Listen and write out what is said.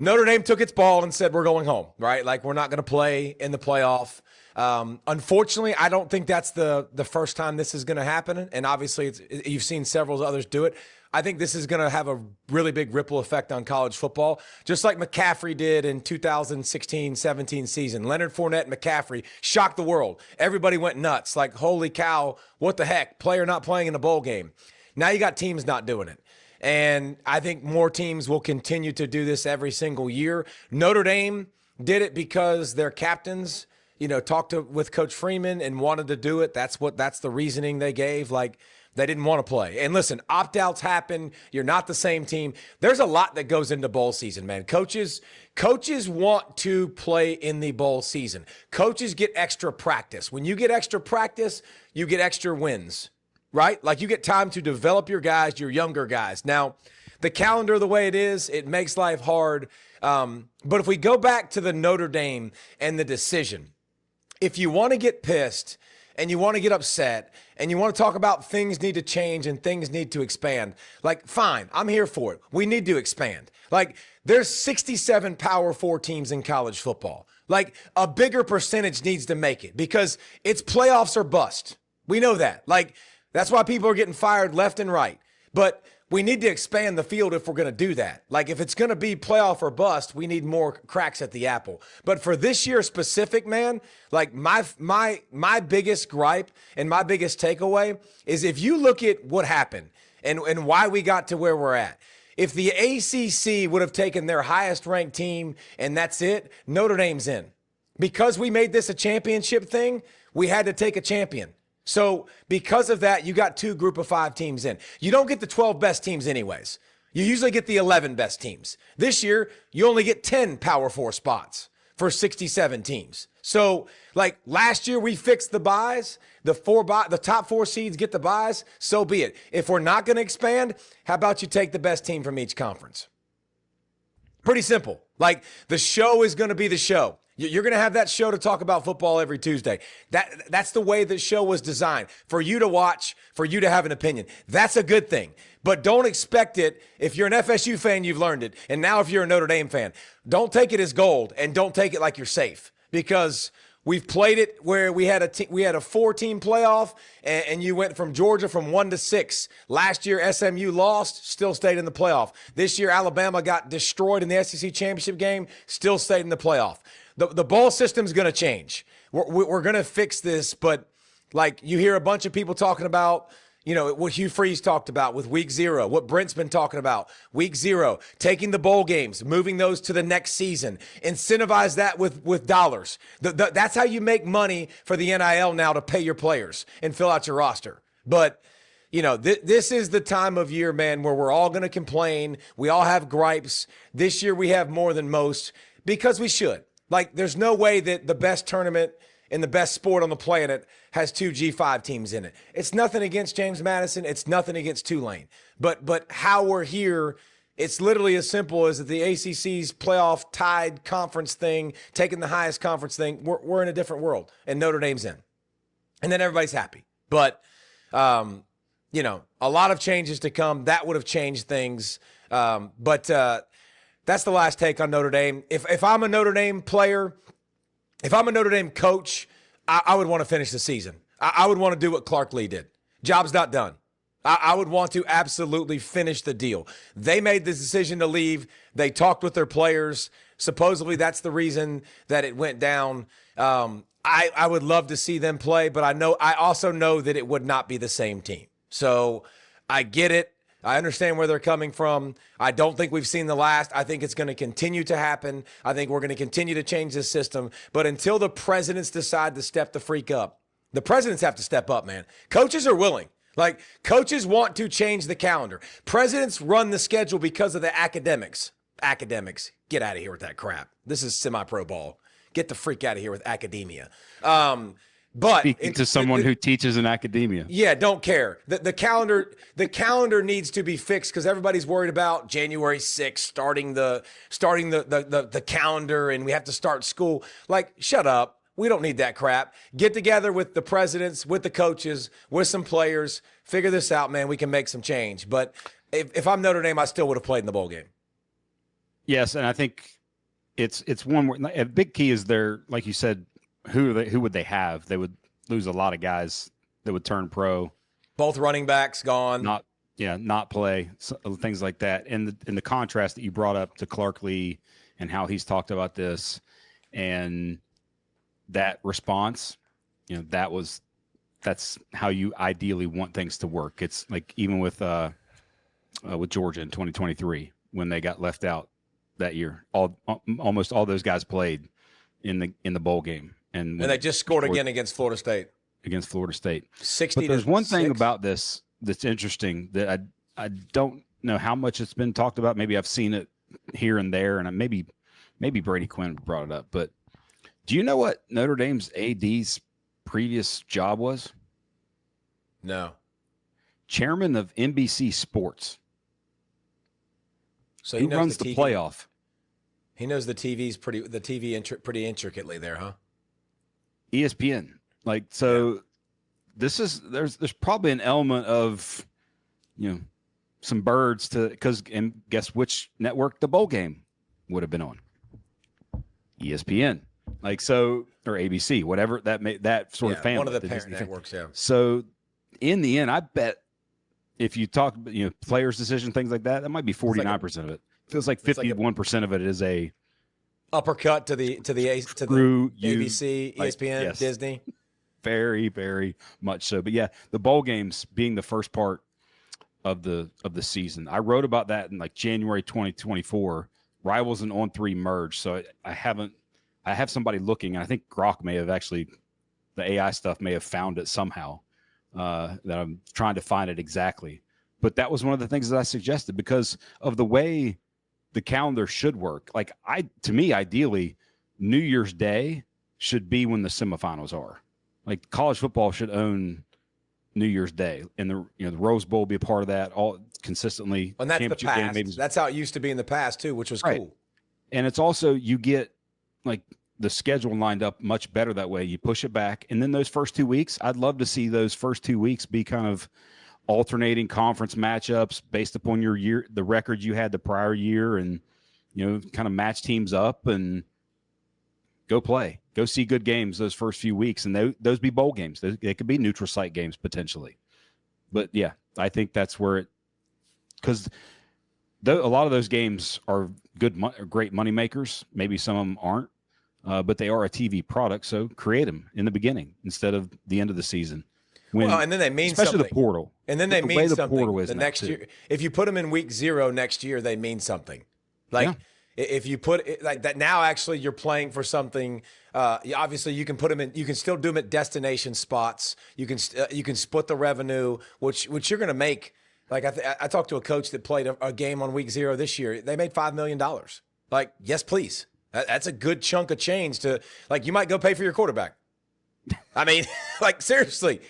Notre Dame took its ball and said, we're going home, right? Like, we're not going to play in the playoff. Unfortunately, I don't think that's the first time this is going to happen. And obviously, you've seen several others do it. I think this is going to have a really big ripple effect on college football, just like McCaffrey did in 2016-17 season. Leonard Fournette and McCaffrey shocked the world. Everybody went nuts. Like, holy cow, what the heck? Player not playing in a bowl game. Now you got teams not doing it. And I think more teams will continue to do this every single year. Notre Dame did it because their captains, talked with Coach Freeman and wanted to do it. That's the reasoning they gave. Like, they didn't want to play. And listen, opt-outs happen. You're not the same team. There's a lot that goes into bowl season, man. Coaches want to play in the bowl season. Coaches get extra practice. When you get extra practice, you get extra wins, right? Like, you get time to develop your guys, your younger guys. Now, the calendar the way it is, it makes life hard. But if we go back to the Notre Dame and the decision, if you want to get pissed and you want to get upset and you want to talk about things need to change and things need to expand, like, fine, I'm here for it. We need to expand. Like, there's 67 Power 4 teams in college football. Like, a bigger percentage needs to make it because it's playoffs or bust. We know that. Like, that's why people are getting fired left and right. But we need to expand the field if we're going to do that. Like, if it's going to be playoff or bust, we need more cracks at the apple. But for this year specific, man, like, my biggest gripe and my biggest takeaway is if you look at what happened and why we got to where we're at. If the ACC would have taken their highest ranked team and that's it, Notre Dame's in. Because we made this a championship thing, we had to take a champion. So because of that, you got 2 group of 5 teams in. You don't get the 12 best teams anyways. You usually get the 11 best teams. This year, you only get 10 Power 4 spots for 67 teams. So, like, last year we fixed the buys, the top 4 seeds get the buys, so be it. If we're not going to expand, how about you take the best team from each conference? Pretty simple. Like, the show is going to be the show. You're going to have that show to talk about football every Tuesday. That's the way the show was designed, for you to watch, for you to have an opinion. That's a good thing. But don't expect it. If you're an FSU fan, you've learned it. And now if you're a Notre Dame fan, don't take it as gold and don't take it like you're safe, because we've played it where we had a 4-team playoff and you went from Georgia from 1 to 6. Last year, SMU lost, still stayed in the playoff. This year, Alabama got destroyed in the SEC championship game, still stayed in the playoff. The bowl system's going to change. We're going to fix this, but, like, you hear a bunch of people talking about, what Hugh Freeze talked about with week 0, what Brent's been talking about, week 0, taking the bowl games, moving those to the next season, incentivize that with dollars. That's how you make money for the NIL now, to pay your players and fill out your roster. But, this is the time of year, man, where we're all going to complain. We all have gripes. This year we have more than most because we should. Like, there's no way that the best tournament in the best sport on the planet has 2 G5 teams in it. It's nothing against James Madison. It's nothing against Tulane. But how we're here, it's literally as simple as the ACC's playoff tied conference thing, taking the highest conference thing. We're in a different world, and Notre Dame's in. And then everybody's happy. But, a lot of changes to come. That would have changed things. That's the last take on Notre Dame. If I'm a Notre Dame player, if I'm a Notre Dame coach, I would want to finish the season. I would want to do what Clark Lee did. Job's not done. I would want to absolutely finish the deal. They made the decision to leave. They talked with their players. Supposedly that's the reason that it went down. I would love to see them play, but I also know that it would not be the same team. So I get it. I understand where they're coming from. I don't think we've seen the last. I think it's going to continue to happen. I think we're going to continue to change this system. But until the presidents decide to step the freak up, the presidents have to step up, man. Coaches are willing. Like, coaches want to change the calendar. Presidents run the schedule because of the academics. Academics, get out of here with that crap. This is semi-pro ball. Get the freak out of here with academia. But speaking to someone who teaches in academia. Yeah, don't care. The calendar needs to be fixed because everybody's worried about January 6th starting the calendar, and we have to start school. Like, shut up. We don't need that crap. Get together with the presidents, with the coaches, with some players. Figure this out, man. We can make some change. But if I'm Notre Dame, I still would have played in the bowl game. Yes, and I think it's one where a big key is their, like you said, who would they have? They would lose a lot of guys that would turn pro. Both running backs gone. Not play, things like that. And the contrast that you brought up to Clark Lee and how he's talked about this and that response, that's how you ideally want things to work. It's like even with Georgia in 2023 when they got left out that year, almost all those guys played in the bowl game, and they just scored again against Florida State. 60. But there's one thing about this that's interesting that I don't know how much it's been talked about. Maybe I've seen it here and there, and maybe Brady Quinn brought it up. But do you know what Notre Dame's AD's previous job was? No. Chairman of NBC Sports. So he runs the playoff. He knows the TV pretty intricately there, huh? ESPN. This is there's probably an element of some birds and guess which network the bowl game would have been on? ESPN. Or ABC, whatever that sort of family. One of the parent networks, yeah. So in the end, I bet if you talk players' decision, things like that might be 49% of it. Feels like 51% of it is a uppercut to the ABC, ESPN, yes. Disney. Very, very much so. But yeah, the bowl games being the first part of the season. I wrote about that in January 2024. Rivals and On3 merged. So I have somebody looking, and I think Grok may have actually, the AI stuff may have found it somehow. That I'm trying to find it exactly. But that was one of the things that I suggested because of the way the calendar should work. To me, ideally, New Year's Day should be when the semifinals are. College football should own New Year's Day, and the Rose Bowl will be a part of that all consistently. And that's the past. That's how it used to be in the past too, which was cool. And it's also you get the schedule lined up much better that way. You push it back, and then those first 2 weeks, I'd love to see those first 2 weeks be kind of alternating conference matchups based upon the record you had the prior year, and kind of match teams up and go see good games those first few weeks, and those be bowl games. They could be neutral site games potentially. But yeah, I think that's where because a lot of those games are great money makers. Maybe some of them aren't, but they are a TV product. So create them in the beginning instead of the end of the season. And then they mean especially something. The portal. And then they mean something. The next year, if you put them in week 0 next year, they mean something. If you put it like that now, actually, you're playing for something. Obviously, you can put them in. You can still do them at destination spots. You can split the revenue, which you're going to make. I talked to a coach that played a game on week 0 this year. They made $5 million. Yes, please. That's a good chunk of change to you might go pay for your quarterback. I mean, seriously,